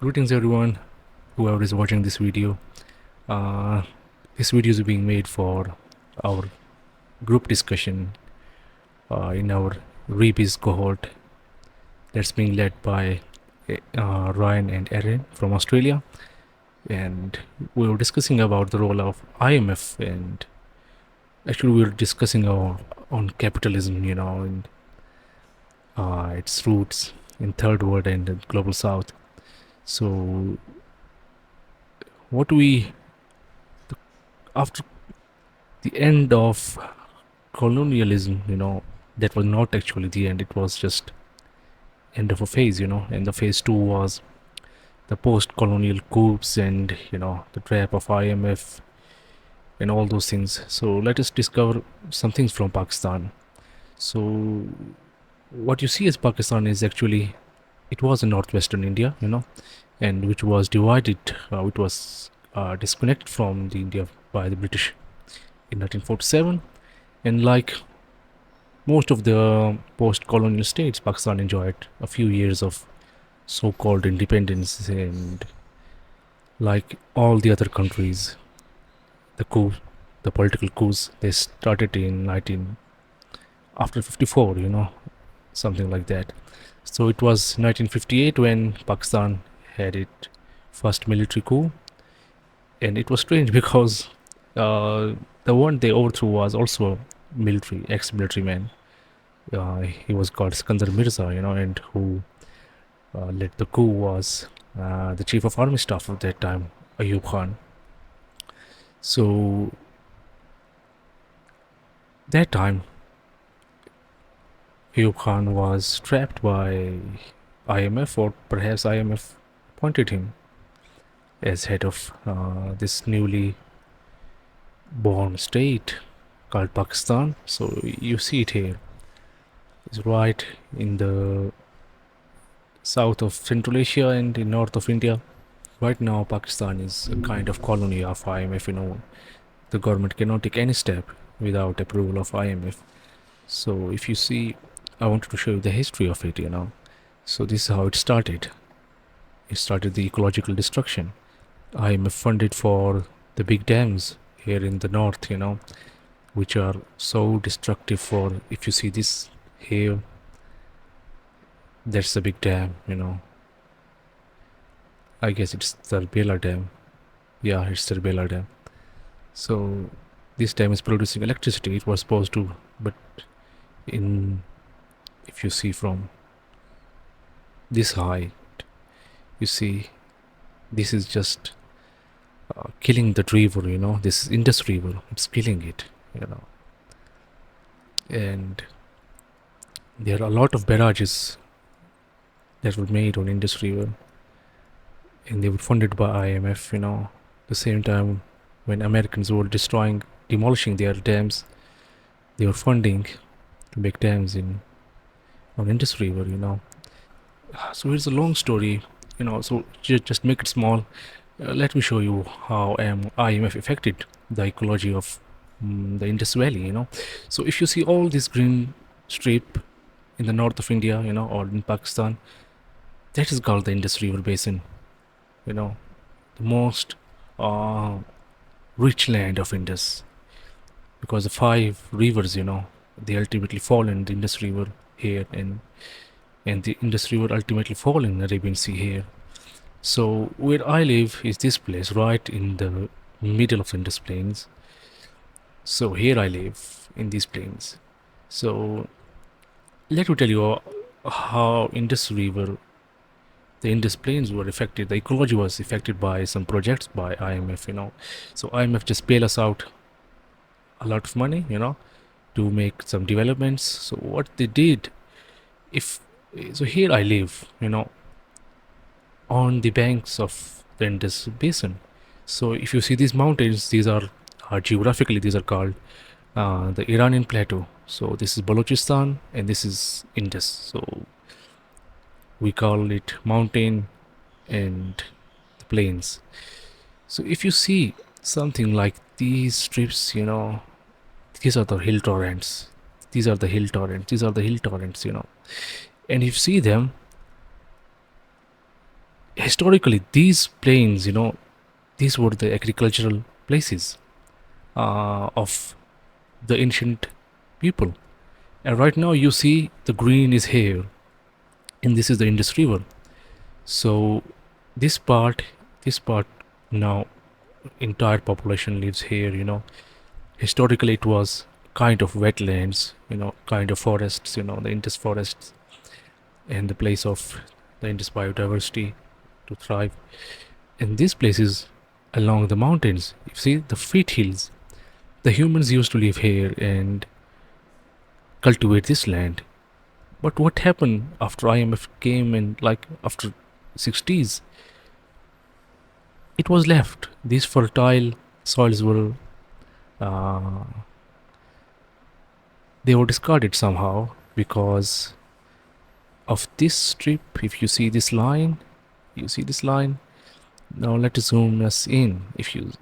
Greetings everyone, whoever is watching this video. Uh, this video is being made for our group discussion in our Rebiz cohort that's being led by Ryan and Erin from Australia. And we were discussing about the role of IMF, and actually we were discussing on capitalism, and its roots in third world and the global south. So what we after the end of colonialism, that was not actually the end. It was just end of a phase, and the phase two was the post-colonial coups and, the trap of IMF and all those things. So let us discover some things from Pakistan. So what you see as Pakistan is actually, it was in northwestern India, and which was divided, it was disconnected from the India by the British in 1947. And like most of the post-colonial states, Pakistan enjoyed a few years of so-called independence, and like all the other countries, the coup, the political coups, they started in 19 after 54, something like that. So it was 1958 when Pakistan had its first military coup, and it was strange because uh, the one they overthrew was also a military, ex-military man. He was called Skandar Mirza, and who led the coup was the chief of army staff of that time, Ayub Khan. So that time, Ayub Khan was trapped by IMF, or perhaps IMF appointed him as head of this newly born state called Pakistan. So you see it here. It's right in the south of Central Asia and in north of India. Right now, Pakistan is a kind of colony of IMF. The government cannot take any step without approval of IMF. So if you see, I wanted to show you the history of it. So this is how it started. It started the ecological destruction. IMF funded for the big dams here in the north, which are so destructive for, if you see this here, that's the big dam, I guess it's the Bela Dam. Yeah, it's the Bela Dam. So this dam is producing electricity. It was supposed to, but if you see from this height, you see this is just killing the river, this Indus River. It's killing it, and there are a lot of barrages that were made on Indus River, and they were funded by IMF. The same time when Americans were demolishing their dams, they were funding to make dams on Indus River. So here's a long story. So just make it small. Let me show you how IMF affected the ecology of the Indus Valley. So if you see all this green strip in the north of India, or in Pakistan, that is called the Indus River Basin. The most rich land of Indus, because the five rivers, they ultimately fall in the Indus River here, and the Indus River ultimately fall in the Arabian Sea here. So where I live is this place, right in the middle of Indus Plains. So here I live in these plains. So let me tell you how the Indus Plains were affected. The ecology was affected by some projects by IMF. So IMF just bail us out a lot of money, to make some developments. So what they did, so here I live, on the banks of the Indus Basin. So if you see these mountains, these are geographically, these are called the Iranian Plateau. So this is Balochistan and this is Indus. So we call it mountain and the plains. So if you see something like these strips, these are the hill torrents. These are the hill torrents. These are the hill torrents, And if you see them, historically, these plains, these were the agricultural places of the ancient people. And right now, you see the green is here, and this is the Indus River. So this part, this part now, entire population lives here. Historically, it was kind of wetlands, kind of forests, the Indus forests, and the place of the Indus biodiversity to thrive. And these places along the mountains, you see the foothills, the humans used to live here and cultivate this land. But what happened after IMF came and like after 60s, it was left. These fertile soils were uh, they were discarded somehow because of this strip. If you see this line, you see this line. Now let us zoom us in. If you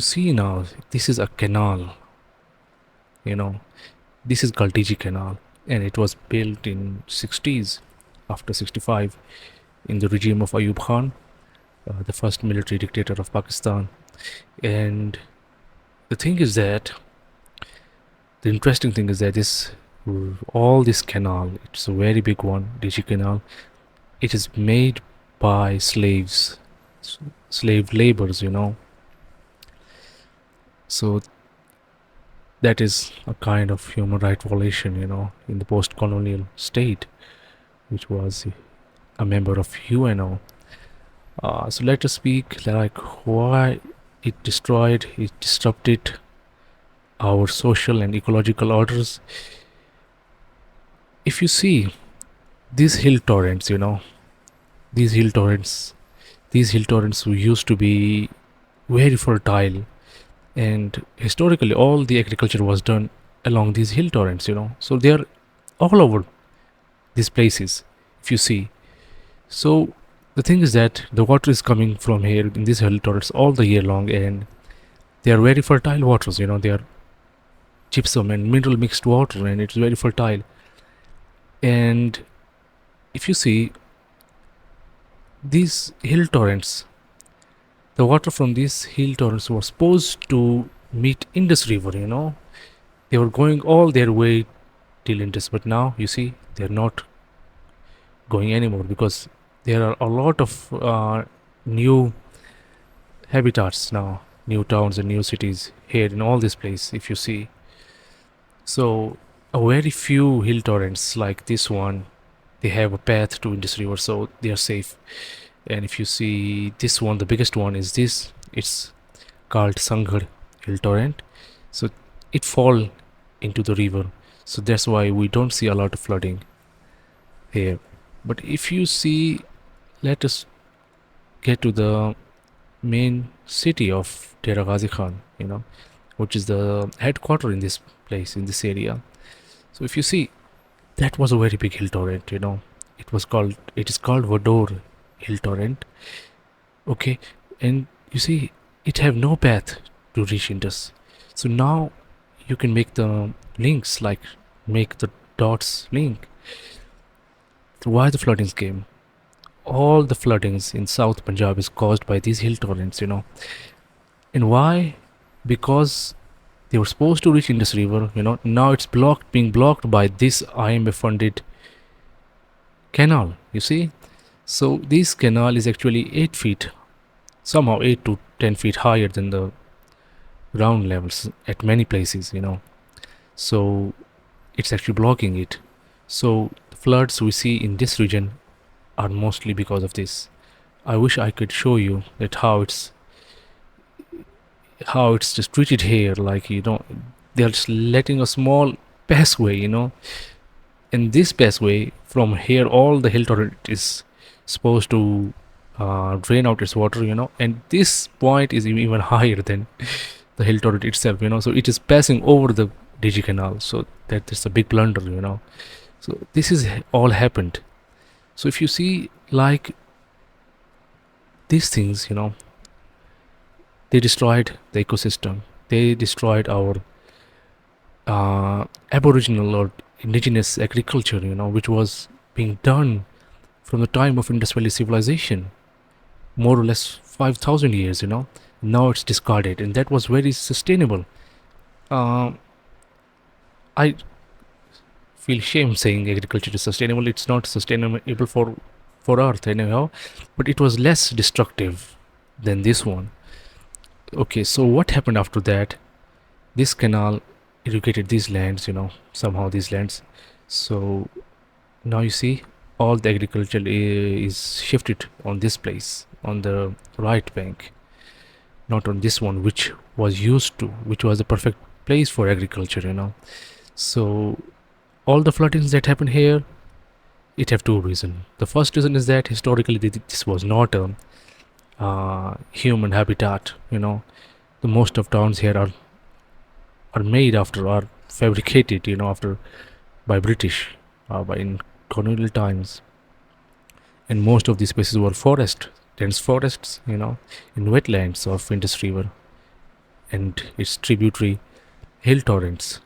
see now, this is a canal. You know, this is Galtiji Canal, and it was built in 60s after 65 in the regime of Ayub Khan, the first military dictator of Pakistan. And the thing is that the interesting thing is that this canal, it's a very big one, Digi Canal. It is made by slaves, slave laborers. So that is a kind of human right violation, in the post-colonial state, which was a member of UNO. So let us speak like why it disrupted our social and ecological orders. If you see these hill torrents, these hill torrents, these hill torrents used to be very fertile, and historically all the agriculture was done along these hill torrents. So they are all over these places. If you see, so the thing is that the water is coming from here in these hill torrents all the year long, and they are very fertile waters. They are gypsum and mineral mixed water, and it's very fertile. And if you see these hill torrents, the water from these hill torrents was supposed to meet Indus River. They were going all their way till Indus, but now you see they're not going anymore because there are a lot of new habitats now, new towns and new cities here in all this place. If you see, so a very few hill torrents like this one, they have a path to Indus River, so they are safe. And if you see this one, the biggest one is this. It's called Sanghar hill torrent. So it fall into the river. So that's why we don't see a lot of flooding here. But if you see, let us get to the main city of Dera Ghazi Khan, which is the headquarter in this place, in this area. So if you see, that was a very big hill torrent. It is called Vador hill torrent. Okay, and you see, it have no path to reach Indus. So now you can make the links, like make the dots link. So why the floodings came? All the floodings in South Punjab is caused by these hill torrents. And why? Because they were supposed to reach Indus River. Now it's being blocked by this IMF-funded canal. You see, so this canal is actually 8 feet, somehow 8 to 10 feet higher than the ground levels at many places. So it's actually blocking it. So the floods we see in this region are mostly because of this. I wish I could show you that how it's just treated here, like they're just letting a small passway, and this passway from here, all the hill torrent is supposed to drain out its water, and this point is even higher than the hill torrent itself, so it is passing over the Digi Canal. So that's a big blunder, so this is all happened. So if you see, like, these things, they destroyed the ecosystem, they destroyed our Aboriginal or indigenous agriculture, which was being done from the time of Indus Valley civilization, more or less 5,000 years, Now it's discarded, and that was very sustainable. Um, I feel shame saying agriculture is sustainable. It's not sustainable for Earth anyhow, but it was less destructive than this one. Okay, so what happened after that? This canal irrigated these lands, somehow these lands. So now you see all the agriculture is shifted on this place, on the right bank, not on this one, which was the perfect place for agriculture. So all the floodings that happened here, it have two reasons. The first reason is that historically this was not a human habitat. The most of towns here are made after, are fabricated, after, by British, by in colonial times, and most of these places were dense forests, in wetlands of Indus River and its tributary hill torrents.